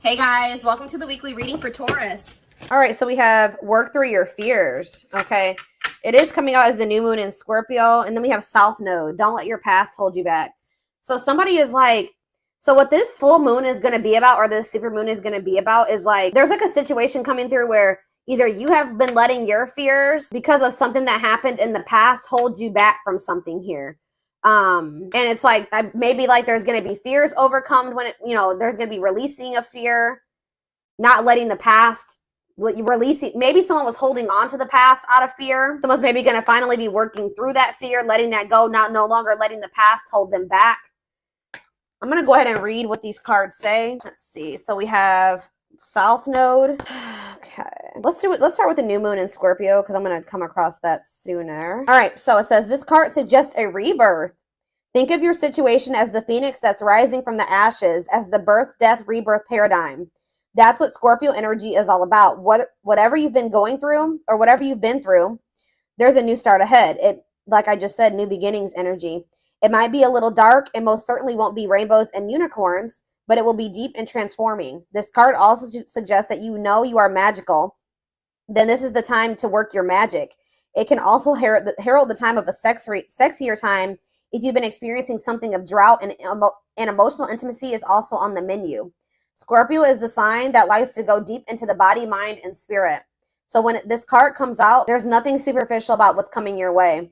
Hey guys, welcome to the weekly reading for Taurus. All right, so we have work through your fears. Okay, it is coming out as the new moon in Scorpio, and then we have South Node. Don't let your past hold you back. So somebody is like, so what this full moon is going to be about, or this super moon is going to be about, is like there's like a situation coming through where either you have been letting your fears because of something that happened in the past hold you back from something here. And it's like maybe like there's going to be fears overcome when there's going to be releasing of fear, not letting the past releasing. Maybe someone was holding on to the past out of fear. Someone's maybe going to finally be working through that fear, letting that go, no longer letting the past hold them back. I'm going to go ahead and read what these cards say. Let's see. So we have South Node. Okay. Let's start with the new moon in Scorpio because I'm going to come across that sooner. All right. So it says this card suggests a rebirth. Think of your situation as the phoenix that's rising from the ashes, as the birth, death, rebirth paradigm. That's what Scorpio energy is all about. Whatever you've been going through or whatever you've been through, there's a new start ahead. It, like I just said, new beginnings energy. It might be a little dark and most certainly won't be rainbows and unicorns, but it will be deep and transforming. This card also suggests that you are magical. Then this is the time to work your magic. It can also herald the time of a sexier time if you've been experiencing something of drought, and emotional intimacy is also on the menu. Scorpio is the sign that likes to go deep into the body, mind, and spirit. So when this card comes out, there's nothing superficial about what's coming your way.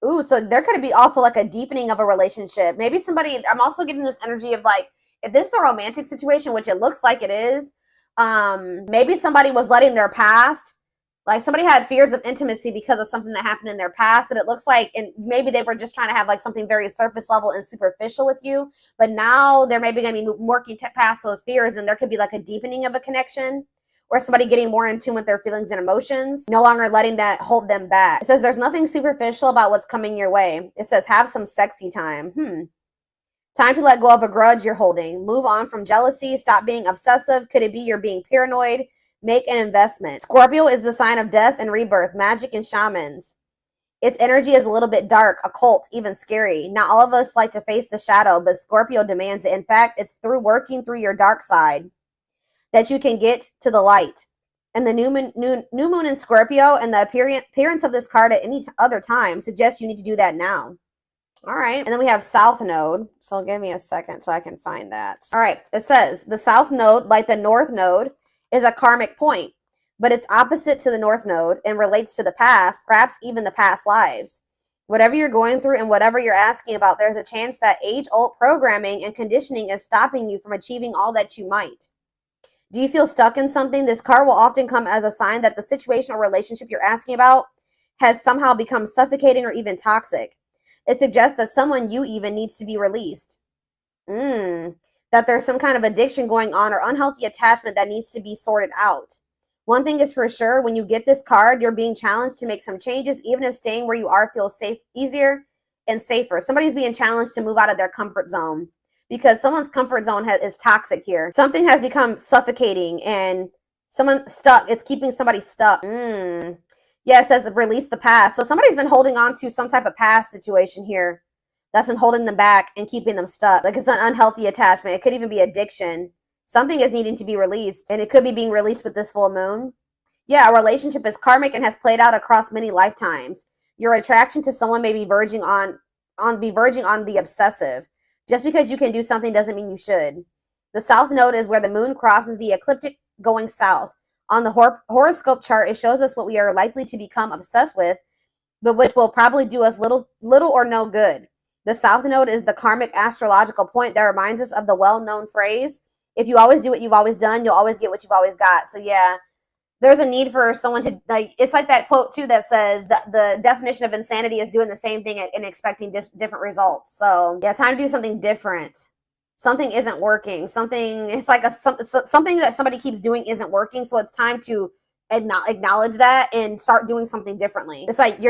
Ooh, so there could be also like a deepening of a relationship. Maybe I'm also getting this energy of like, if this is a romantic situation, which it looks like it is, maybe somebody was letting their past, like somebody had fears of intimacy because of something that happened in their past, but it looks like, and maybe they were just trying to have like something very surface level and superficial with you, but now they're maybe going to be working past those fears, and there could be like a deepening of a connection, or somebody getting more in tune with their feelings and emotions, no longer letting that hold them back. It says there's nothing superficial about what's coming your way. It says have some sexy time. Time to let go of a grudge you're holding. Move on from jealousy. Stop being obsessive. Could it be you're being paranoid? Make an investment. Scorpio is the sign of death and rebirth, magic and shamans. Its energy is a little bit dark, occult, even scary. Not all of us like to face the shadow, but Scorpio demands it. In fact, it's through working through your dark side that you can get to the light. And the new moon in Scorpio and the appearance of this card at any other time suggests you need to do that now. All right. And then we have South Node. So give me a second so I can find that. All right. It says the South Node, like the North Node, is a karmic point, but it's opposite to the North Node and relates to the past, perhaps even the past lives. Whatever you're going through and whatever you're asking about, there's a chance that age-old programming and conditioning is stopping you from achieving all that you might. Do you feel stuck in something? This card will often come as a sign that the situation or relationship you're asking about has somehow become suffocating or even toxic. It suggests that someone you even needs to be released. That there's some kind of addiction going on or unhealthy attachment that needs to be sorted out. One thing is for sure, when you get this card, you're being challenged to make some changes, even if staying where you are feels safe, easier and safer. Somebody's being challenged to move out of their comfort zone because someone's comfort zone is toxic here. Something has become suffocating and someone's stuck. It's keeping somebody stuck. Yeah, it says release the past. So somebody's been holding on to some type of past situation here that's been holding them back and keeping them stuck. Like it's an unhealthy attachment. It could even be addiction. Something is needing to be released, and it could be being released with this full moon. Yeah, a relationship is karmic and has played out across many lifetimes. Your attraction to someone may be verging on the obsessive. Just because you can do something doesn't mean you should. The South Node is where the moon crosses the ecliptic going south. On the horoscope chart, it shows us what we are likely to become obsessed with, but which will probably do us little or no good. The South Node is the karmic astrological point that reminds us of the well-known phrase, if you always do what you've always done, you'll always get what you've always got. So yeah, there's a need for someone to, like, it's like that quote too that says that the definition of insanity is doing the same thing and expecting different results. So yeah, time to do something different. Something isn't working. Something that somebody keeps doing isn't working. So it's time to acknowledge that and start doing something differently. It's like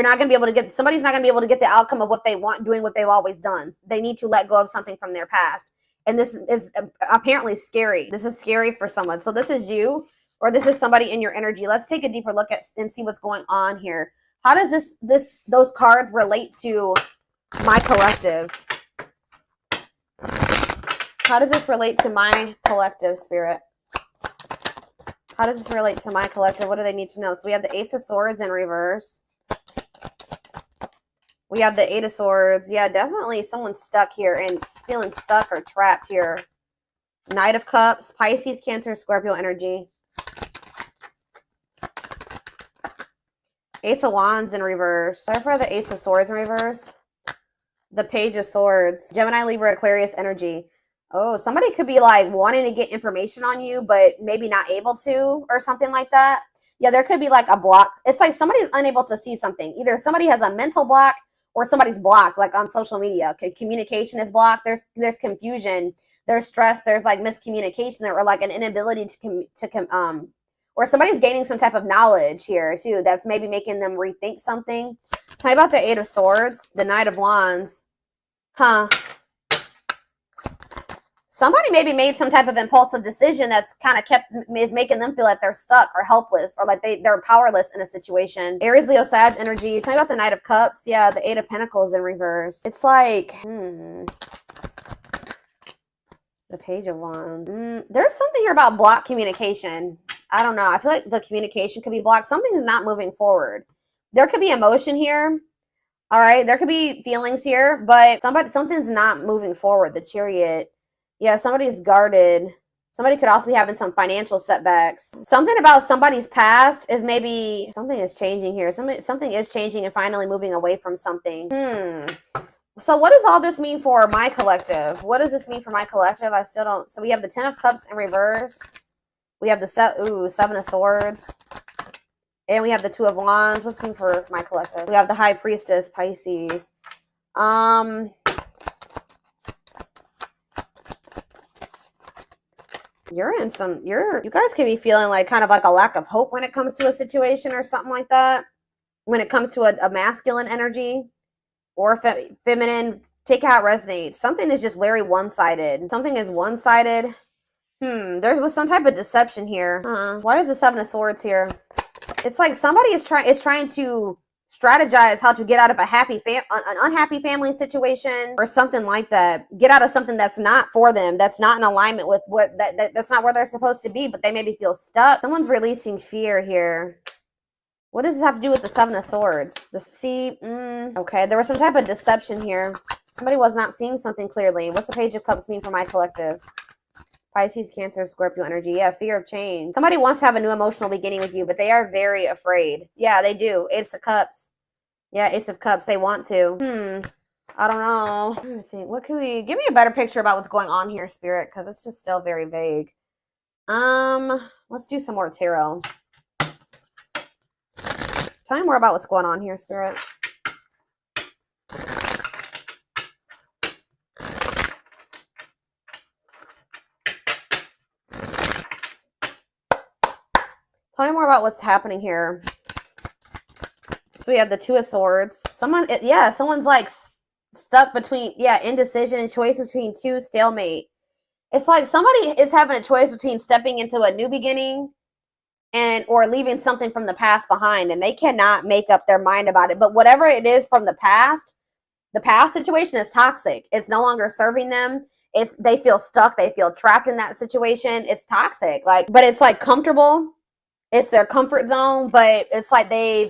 somebody's not going to be able to get the outcome of what they want doing what they've always done. They need to let go of something from their past. And this is apparently scary. This is scary for someone. So this is you, or this is somebody in your energy. Let's take a deeper look at and see what's going on here. How does those cards relate to my collective? How does this relate to my collective, Spirit? How does this relate to my collective? What do they need to know? So we have the Ace of Swords in reverse. We have the Eight of Swords. Yeah, definitely someone's stuck here and feeling stuck or trapped here. Knight of Cups, Pisces, Cancer, Scorpio energy. Ace of Wands in reverse. Sorry for the Ace of Swords in reverse. The Page of Swords. Gemini, Libra, Aquarius energy. Oh, somebody could be like wanting to get information on you, but maybe not able to or something like that. Yeah, there could be like a block. It's like somebody's unable to see something. Either somebody has a mental block or somebody's blocked, like on social media. Okay, communication is blocked. There's confusion. There's stress. There's like miscommunication or like an inability or somebody's gaining some type of knowledge here too. That's maybe making them rethink something. Tell me about the Eight of Swords, the Knight of Wands. Huh. Somebody maybe made some type of impulsive decision that's kind of is making them feel like they're stuck or helpless or like they're powerless in a situation. Aries, Leo, Sag energy. Tell me about the Knight of Cups. Yeah, the Eight of Pentacles in reverse. It's like, the Page of Wands. There's something here about blocked communication. I don't know. I feel like the communication could be blocked. Something's not moving forward. There could be emotion here. All right. There could be feelings here, but something's not moving forward. The Chariot. Yeah, somebody's guarded. Somebody could also be having some financial setbacks. Something about somebody's past is maybe something is changing here. Something is changing and finally moving away from something. So what does all this mean for my collective? What does this mean for my collective? I still don't. So we have the Ten of Cups in reverse. We have the Seven of Swords. And we have the Two of Wands. What's this mean for my collective? We have the High Priestess, Pisces. You guys could be feeling like kind of like a lack of hope when it comes to a situation or something like that. When it comes to a masculine energy or feminine, take it how it resonates. Something is just very one-sided. Something is one-sided. There was some type of deception here. Why is the Seven of Swords here? It's like somebody is trying to strategize how to get out of an unhappy family situation or something like that. Get out of something that's not for them, that's not in alignment with that's not where they're supposed to be, but they maybe feel stuck. Someone's releasing fear here. What does this have to do with the Seven of Swords? Okay, there was some type of deception here. Somebody was not seeing something clearly. What's the Page of Cups mean for my collective? Pisces, Cancer, Scorpio energy. Yeah, fear of change. Somebody wants to have a new emotional beginning with you, but they are very afraid. Yeah, they do. Ace of Cups. Yeah, Ace of Cups. They want to. I don't know. I'm trying to think. What can we... Give me a better picture about what's going on here, Spirit, because it's just still very vague. Let's do some more tarot. Tell me more about what's going on here, Spirit. Tell me more about what's happening here. So we have the Two of Swords. Someone's like stuck between, indecision and choice between two, stalemate. It's like somebody is having a choice between stepping into a new beginning or leaving something from the past behind, and they cannot make up their mind about it. But whatever it is from the past situation is toxic. It's no longer serving them. They feel stuck. They feel trapped in that situation. It's toxic. But it's like comfortable. It's their comfort zone, but it's like Wheel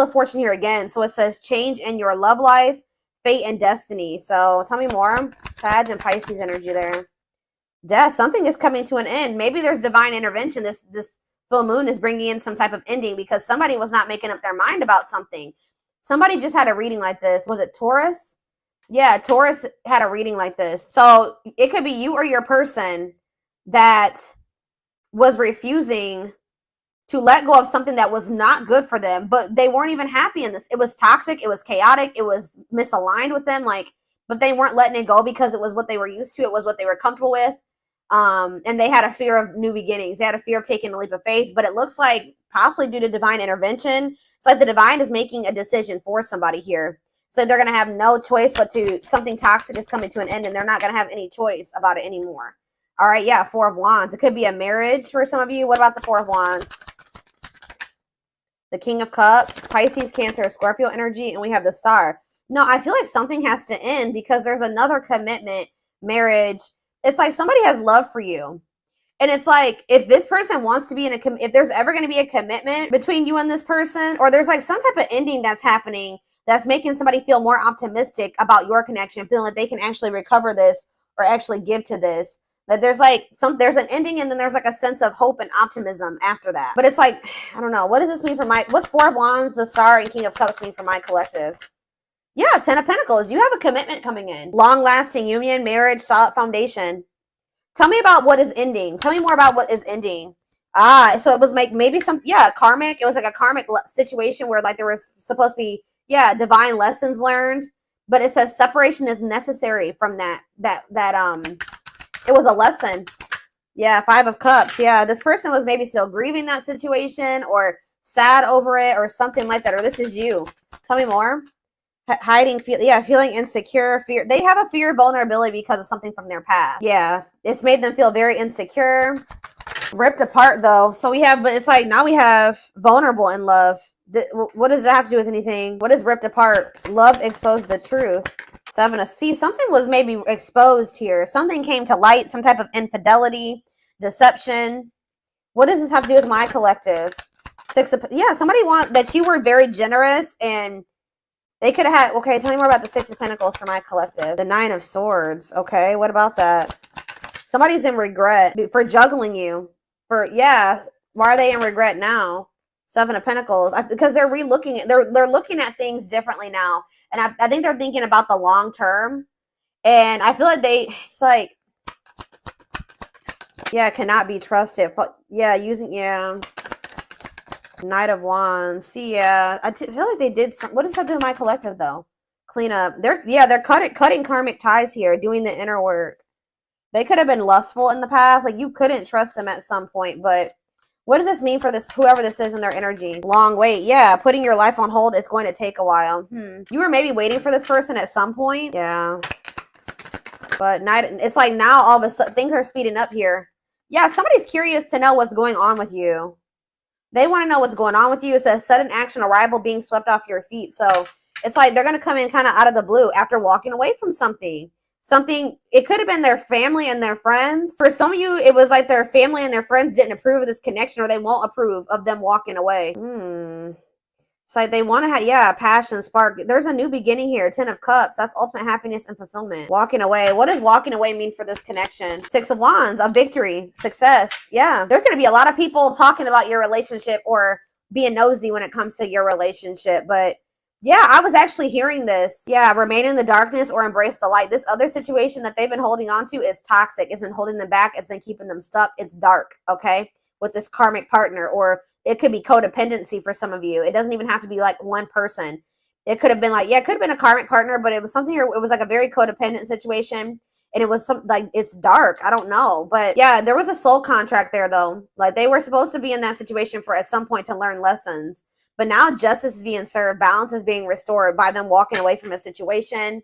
of Fortune here again. So it says change in your love life, fate, and destiny. So tell me more. Sag and Pisces energy there. Death. Something is coming to an end. Maybe there's divine intervention. This full moon is bringing in some type of ending because somebody was not making up their mind about something. Somebody just had a reading like this. Was it Taurus? Yeah, Taurus had a reading like this. So it could be you or your person that was refusing to let go of something that was not good for them, but they weren't even happy in this. It was toxic. It was chaotic. It was misaligned with them. But they weren't letting it go because it was what they were used to. It was what they were comfortable with. And they had a fear of new beginnings. They had a fear of taking a leap of faith, but it looks like possibly due to divine intervention. It's like the divine is making a decision for somebody here. So they're going to have no choice but something toxic is coming to an end, and they're not going to have any choice about it anymore. All right, yeah, Four of Wands. It could be a marriage for some of you. What about the Four of Wands? The King of Cups, Pisces, Cancer, Scorpio energy, and we have the Star. No, I feel like something has to end because there's another commitment, marriage. It's like somebody has love for you. And it's like, if this person wants to be in a, if there's ever going to be a commitment between you and this person, or there's like some type of ending that's happening that's making somebody feel more optimistic about your connection, feeling like they can actually recover this or actually give to this, that there's like there's an ending, and then there's like a sense of hope and optimism after that. But it's like, I don't know. What does this mean for what's Four of Wands, the Star, and King of Cups mean for my collective? Yeah, Ten of Pentacles. You have a commitment coming in. Long-lasting union, marriage, solid foundation. Tell me about what is ending. Tell me more about what is ending. So it was like maybe karmic. It was like a karmic situation where like there was supposed to be, divine lessons learned. But it says separation is necessary from that it was a lesson. Yeah, Five of Cups. Yeah, this person was maybe still grieving that situation or sad over it or something like that. Or this is you. Tell me more. Hiding, feeling insecure, fear. They have a fear of vulnerability because of something from their past. Yeah, it's made them feel very insecure. Ripped apart, though. So we have, but it's like now we have vulnerable in love. What does that have to do with anything? What is ripped apart? Love exposed the truth. Seven of Sea. Something was maybe exposed here. Something came to light. Some type of infidelity, deception. What does this have to do with my collective? Six of, somebody that you were very generous and they could have had, okay, tell me more about the Six of Pentacles for my collective. The Nine of Swords. Okay, what about that? Somebody's in regret for juggling you. Why are they in regret now? Seven of Pentacles. Because they're they're looking at things differently now. And I think they're thinking about the long term. And I feel like cannot be trusted. Knight of Wands. See, I feel like they did some. What does that do in my collective, though? Clean up. They're cutting karmic ties here, doing the inner work. They could have been lustful in the past. Like, you couldn't trust them at some point. But what does this mean for whoever this is in their energy? Long wait. Yeah, putting your life on hold. It's going to take a while. You were maybe waiting for this person at some point. Yeah. But it's like now all of a sudden things are speeding up here. Yeah, somebody's curious to know what's going on with you. They want to know what's going on with you. It's a sudden action arrival, being swept off your feet. So it's like they're going to come in kind of out of the blue after walking away from something. It could have been their family and their friends. For some of you, it was like their family and their friends didn't approve of this connection, or they won't approve of them walking away. It's like they want to have, passion, spark. There's a new beginning here. Ten of Cups. That's ultimate happiness and fulfillment. Walking away. What does walking away mean for this connection? Six of Wands. A victory. Success. Yeah. There's going to be a lot of people talking about your relationship or being nosy when it comes to your relationship. But yeah, I was actually hearing this. Yeah, remain in the darkness or embrace the light. This other situation that they've been holding on to is toxic. It's been holding them back. It's been keeping them stuck. It's dark, okay, with this karmic partner. Or it could be codependency for some of you. It doesn't even have to be like one person. It could have been like, it could have been a karmic partner, but it was something here. It was like a very codependent situation. And it was it's dark. I don't know. But yeah, there was a soul contract there, though. Like, they were supposed to be in that situation for at some point to learn lessons. But now justice is being served. Balance is being restored by them walking away from a situation.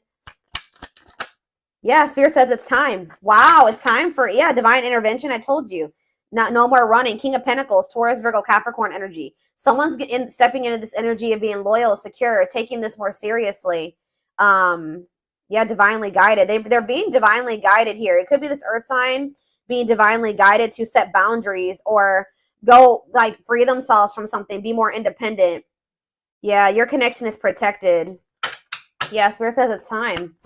Yeah, Spirit says it's time. Wow, it's time for, divine intervention. I told you. No more running. King of Pentacles, Taurus, Virgo, Capricorn energy. Someone's stepping into this energy of being loyal, secure, taking this more seriously. Divinely guided. They're being divinely guided here. It could be this earth sign being divinely guided to set boundaries or go, like, free themselves from something, be more independent. Yeah, your connection is protected. Yeah, Spirit says it's time.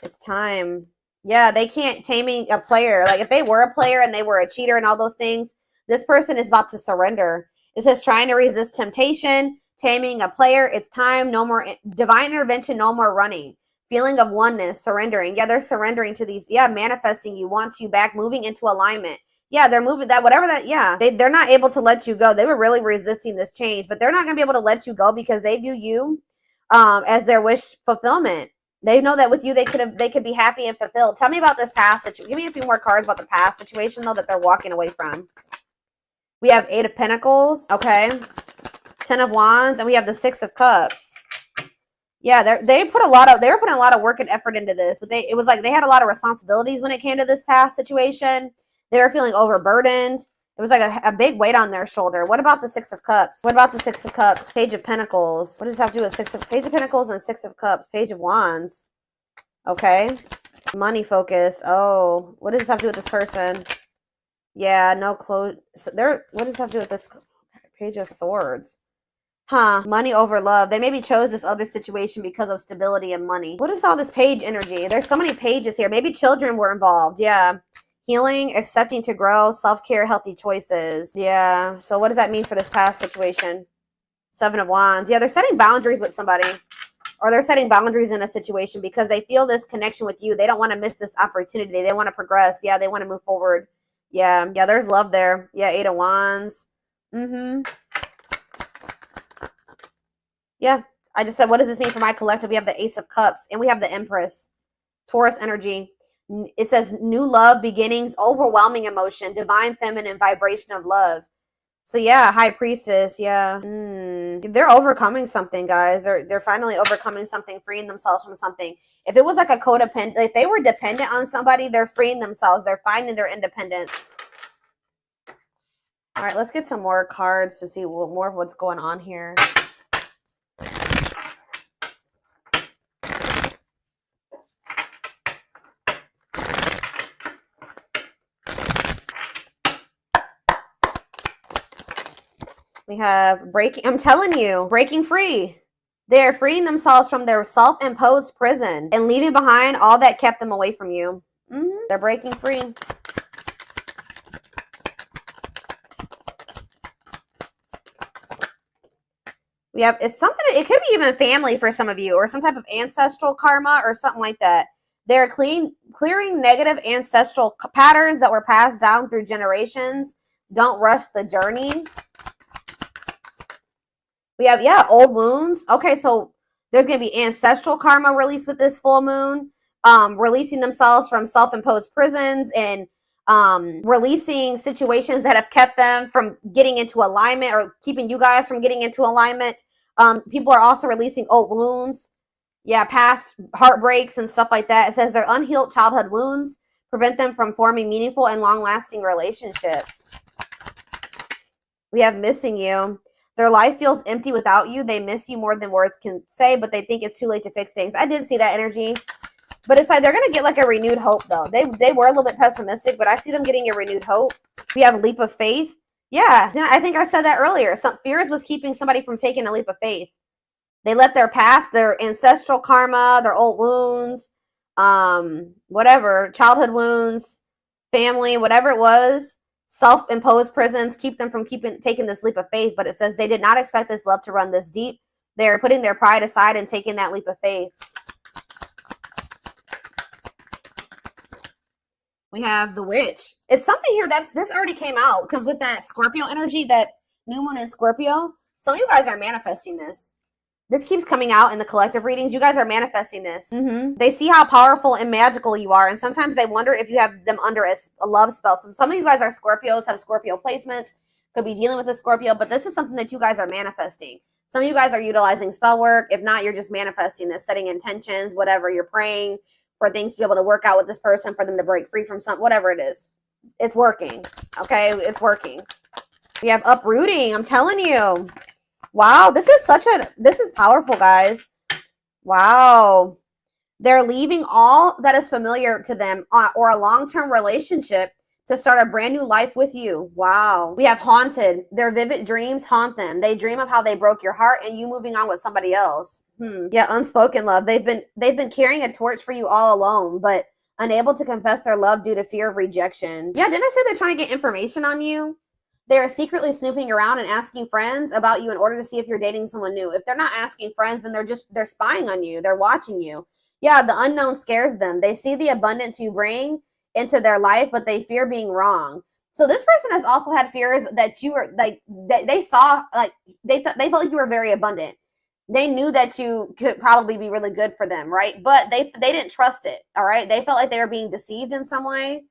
It's time. Yeah, they can't taming a player. Like, if they were a player and they were a cheater and all those things, this person is about to surrender. It says trying to resist temptation, taming a player. It's time. No more divine intervention. No more running. Feeling of oneness, surrendering. Yeah, they're surrendering to these. Yeah, manifesting you, wants you back, moving into alignment. Yeah, they're moving that, whatever that, they're not able to let you go. They were really resisting this change, but they're not going to be able to let you go because they view you as their wish fulfillment. They know that with you, they could be happy and fulfilled. Tell me about this past situation. Give me a few more cards about the past situation, though, that they're walking away from. We have Eight of Pentacles, okay, Ten of Wands, and we have the Six of Cups. Yeah, they were putting a lot of work and effort into this, but it was like they had a lot of responsibilities when it came to this past situation. They were feeling overburdened. It was like a big weight on their shoulder. What about the Six of Cups? What about the Six of Cups? Page of Pentacles. What does this have to do with Page of Pentacles and Six of Cups? Page of Wands. Okay. Money focus. Oh, what does this have to do with this person? Yeah, no clothes. So there, what does that have to do with this Page of Swords? Huh, money over love. They maybe chose this other situation because of stability and money. What is all this page energy? There's so many pages here. Maybe children were involved. Yeah. Healing, accepting to grow, self-care, healthy choices. Yeah. So what does that mean for this past situation? Seven of Wands. Yeah, they're setting boundaries with somebody. Or they're setting boundaries in a situation because they feel this connection with you. They don't want to miss this opportunity. They want to progress. Yeah, they want to move forward. Yeah. Yeah, there's love there. Yeah, Eight of Wands. Mm-hmm. Yeah, I just said, what does this mean for my collective? We have the Ace of Cups and we have the Empress, Taurus energy. It says new love, beginnings, overwhelming emotion, divine feminine vibration of love. So yeah, High Priestess, yeah. They're overcoming something, guys. They're finally overcoming something, freeing themselves from something. If it was like a codependent, if they were dependent on somebody, they're freeing themselves. They're finding their independence. All right, let's get some more cards to see more of what's going on here. We have breaking, I'm telling you, breaking free. They are freeing themselves from their self-imposed prison and leaving behind all that kept them away from you. They're breaking free. We have, it's something, it could be even family for some of you or some type of ancestral karma or something like that. They're clearing negative ancestral patterns that were passed down through generations. Don't rush the journey. We have, yeah, old wounds. Okay, so there's going to be ancestral karma released with this full moon, releasing themselves from self-imposed prisons and releasing situations that have kept them from getting into alignment or keeping you guys from getting into alignment. People are also releasing old wounds. Yeah, past heartbreaks and stuff like that. It says their unhealed childhood wounds prevent them from forming meaningful and long-lasting relationships. We have missing you. Their life feels empty without you. They miss you more than words can say, but they think it's too late to fix things. I did see that energy. But it's like they're going to get like a renewed hope, though. They were a little bit pessimistic, but I see them getting a renewed hope. We have a leap of faith. Yeah, I think I said that earlier. Some fears was keeping somebody from taking a leap of faith. They let their past, their ancestral karma, their old wounds, whatever, childhood wounds, family, whatever it was, self-imposed prisons, keep them from taking this leap of faith. But it says they did not expect this love to run this deep. They're putting their pride aside and taking that leap of faith. We have the Witch. It's something here this already came out because with that Scorpio energy, that new moon in Scorpio, some of you guys are manifesting this. This keeps coming out in the collective readings. You guys are manifesting this. They see how powerful and magical you are, and sometimes they wonder if you have them under a love spell. So some of you guys are Scorpios, have Scorpio placements, could be dealing with a Scorpio, but this is something that you guys are manifesting. Some of you guys are utilizing spell work. If not, you're just manifesting this, setting intentions, whatever. You're praying for things to be able to work out with this person, for them to break free from something, whatever it is. It's working, okay? It's working. We have uprooting, I'm telling you. Wow, this is powerful, guys. Wow. They're leaving all that is familiar to them or a long-term relationship to start a brand new life with you. Wow. We have haunted. Their vivid dreams haunt them. They dream of how they broke your heart and you moving on with somebody else. Yeah, unspoken love. They've been carrying a torch for you all alone, but unable to confess their love due to fear of rejection. Yeah, didn't I say they're trying to get information on you? They are secretly snooping around and asking friends about you in order to see if you're dating someone new. If they're not asking friends, then they're spying on you. They're watching you. Yeah, the unknown scares them. They see the abundance you bring into their life, but they fear being wrong. So this person has also had fears that you were like, that they saw, like they felt like you were very abundant. They knew that you could probably be really good for them, right? But they didn't trust it. All right. They felt like they were being deceived in some way.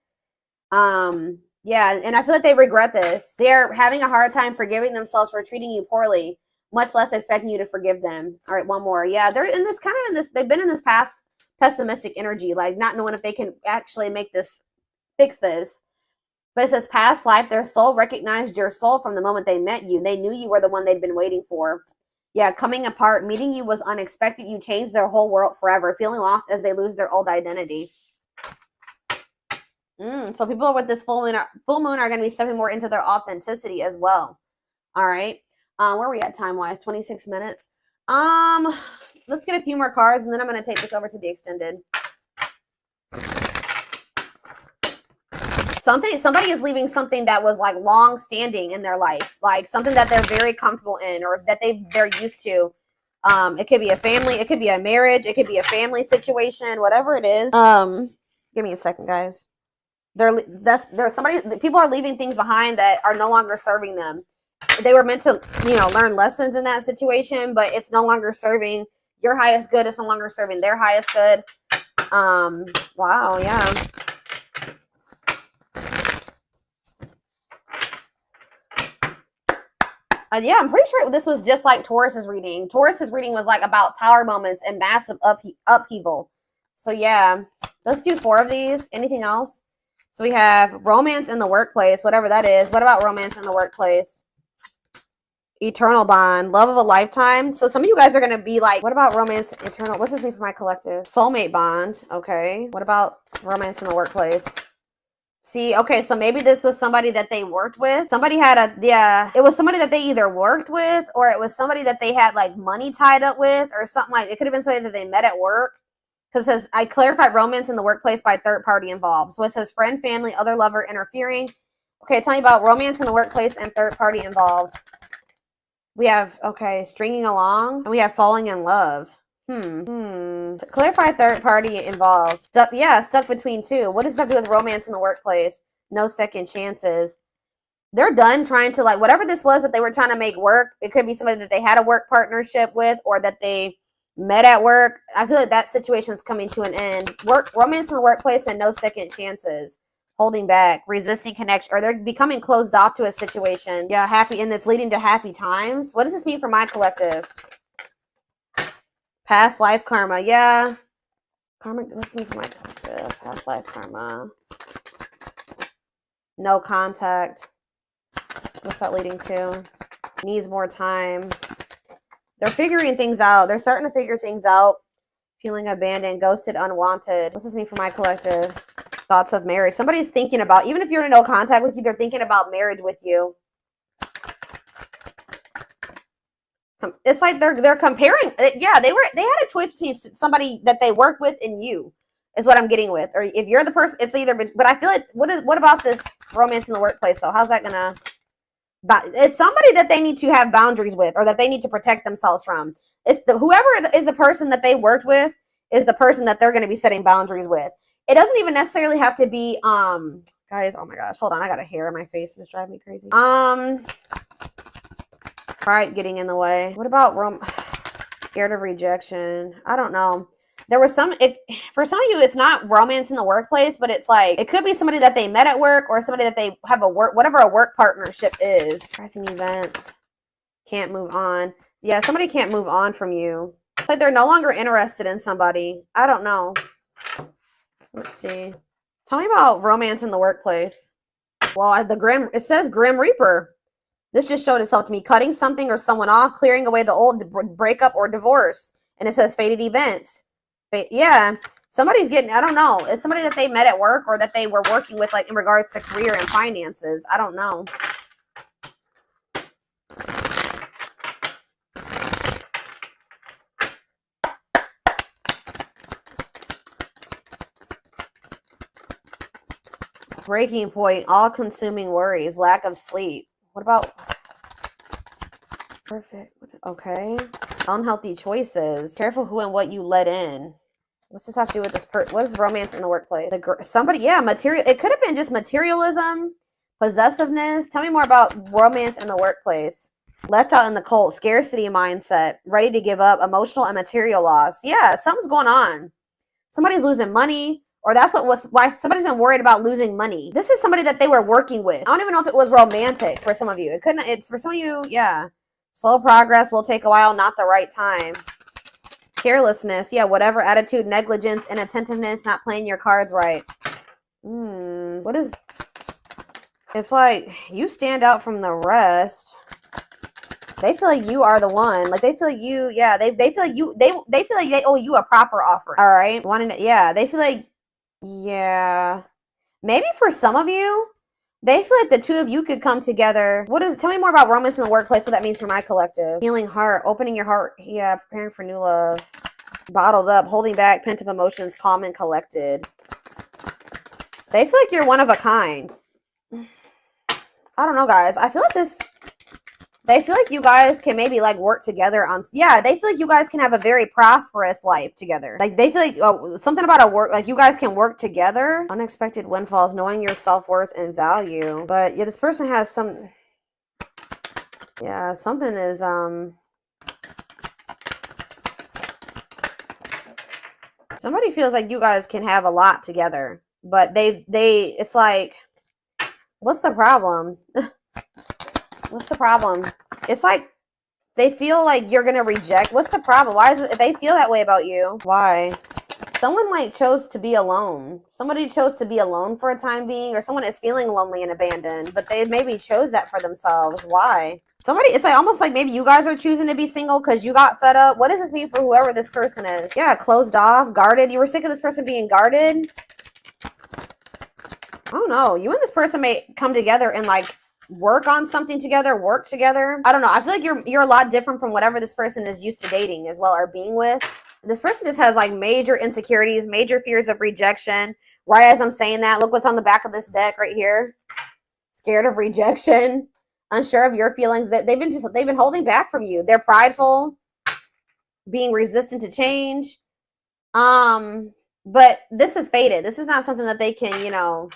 Yeah, and I feel like they regret this. They're having a hard time forgiving themselves for treating you poorly, much less expecting you to forgive them. All right, one more. Yeah, they're in this they've been in this past pessimistic energy, like not knowing if they can actually fix this. But it says past life, their soul recognized your soul from the moment they met you. They knew you were the one they'd been waiting for. Yeah, coming apart, meeting you was unexpected. You changed their whole world forever, feeling lost as they lose their old identity. So people with this full moon are going to be stepping more into their authenticity as well. All right. Where are we at time wise? 26 minutes. Let's get a few more cards, and then I'm going to take this over to the extended. Somebody is leaving something that was like long standing in their life, like something that they're very comfortable in or that they're used to. It could be a family, it could be a marriage, it could be a family situation, whatever it is. Give me a second, guys. People are leaving things behind that are no longer serving them. They were meant to, learn lessons in that situation, but it's no longer serving your highest good. It's no longer serving their highest good. Wow, yeah. Yeah, I'm pretty sure this was just like Taurus's reading. Taurus's reading was like about tower moments and massive upheaval. So yeah, let's do 4 of these. Anything else? So we have romance in the workplace, whatever that is. What about romance in the workplace? Eternal bond, love of a lifetime. So some of you guys are going to be like, what about romance, eternal? What's this mean for my collective? Soulmate bond. Okay. What about romance in the workplace? See, okay, so maybe this was somebody that they worked with. Somebody had it was somebody that they either worked with or it was somebody that they had like money tied up with or something like, it could have been somebody that they met at work. Because it says, I clarified romance in the workplace by third party involved. So it says friend, family, other lover interfering. Okay, tell me about romance in the workplace and third party involved. We have, okay, stringing along. And we have falling in love. To clarify third party involved. Stuck between 2. What does that do with romance in the workplace? No second chances. They're done trying to, like, whatever this was that they were trying to make work. It could be somebody that they had a work partnership with or that they met at work. I feel like that situation is coming to an end. Romance in the workplace and no second chances. Holding back, resisting connection, or they're becoming closed off to a situation. Yeah, happy, and it's leading to happy times. What does this mean for my collective? Past life karma, yeah. Karma, this means for my collective. Past life karma. No contact. What's that leading to? Needs more time. They're figuring things out. They're starting to figure things out. Feeling abandoned, ghosted, unwanted. What's this mean for my collective? Thoughts of marriage. Somebody's thinking about, even if you're in no contact with you, they're thinking about marriage with you. It's like they're comparing. Yeah, they had a choice between somebody that they work with and you, is what I'm getting with. Or if you're the person, it's either. But I feel like what about this romance in the workplace though? How's that gonna? It's somebody that they need to have boundaries with, or that they need to protect themselves from. It's whoever is the person that they worked with is the person that they're going to be setting boundaries with. It doesn't even necessarily have to be, guys, oh my gosh, hold on. I got a hair in my face. It's driving me crazy. Pride getting in the way. What about scared of rejection? I don't know. There was for some of you, it's not romance in the workplace, but it's like, it could be somebody that they met at work or somebody that they have whatever a work partnership is. Pressing events. Can't move on. Yeah, somebody can't move on from you. It's like they're no longer interested in somebody. I don't know. Let's see. Tell me about romance in the workplace. Well, it says Grim Reaper. This just showed itself to me. Cutting something or someone off, clearing away the old, breakup or divorce. And it says fated events. Yeah, somebody's getting, I don't know. It's somebody that they met at work or that they were working with, like in regards to career and finances. I don't know. Breaking point, all-consuming worries, lack of sleep. What about perfect? Okay. Unhealthy choices. Careful who and what you let in. What's this have to do with this? What is romance in the workplace? Material. It could have been just materialism, possessiveness. Tell me more about romance in the workplace. Left out in the cold, scarcity mindset, ready to give up, emotional and material loss. Yeah, something's going on. Somebody's losing money. Or that's why somebody's been worried about losing money. This is somebody that they were working with. I don't even know if it was romantic for some of you. It's for some of you, yeah. Slow progress will take a while, not the right time. Carelessness, yeah, whatever attitude, negligence, inattentiveness, not playing your cards right. It's like you stand out from the rest. They feel like you are the one. Like they feel like you, yeah, they feel like you, they feel like they owe you a proper offer. All right. They feel like, yeah. Maybe for some of you, they feel like the two of you could come together. Tell me more about romance in the workplace, what that means for my collective. Healing heart, opening your heart. Yeah, preparing for new love. Bottled up, holding back, pent up emotions, calm and collected. They feel like you're one of a kind. I don't know, guys. I feel like they feel like you guys can maybe like work together on, yeah, they feel like you guys can have a very prosperous life together. Like they feel like something about a work, like you guys can work together. Unexpected windfalls, knowing your self-worth and value. But yeah, this person has something is, somebody feels like you guys can have a lot together, but it's like, what's the problem? What's the problem? It's like they feel like you're gonna reject. What's the problem? Why is it they feel that way about you? Why? Someone like chose to be alone. Somebody chose to be alone for a time being, or someone is feeling lonely and abandoned, but they maybe chose that for themselves. Why? It's like almost like maybe you guys are choosing to be single because you got fed up. What does this mean for whoever this person is? Yeah, closed off, guarded. You were sick of this person being guarded. I don't know. You and this person may come together and like work on something together, work together. I don't know. I feel like you're a lot different from whatever this person is used to dating as well, or being with. This person just has like major insecurities, major fears of rejection. Right as I'm saying that, look what's on the back of this deck right here. Scared of rejection, unsure of your feelings, that they've been holding back from you. They're prideful, being resistant to change. But this is fated. This is not something that they can,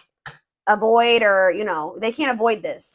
avoid, or, they can't avoid this.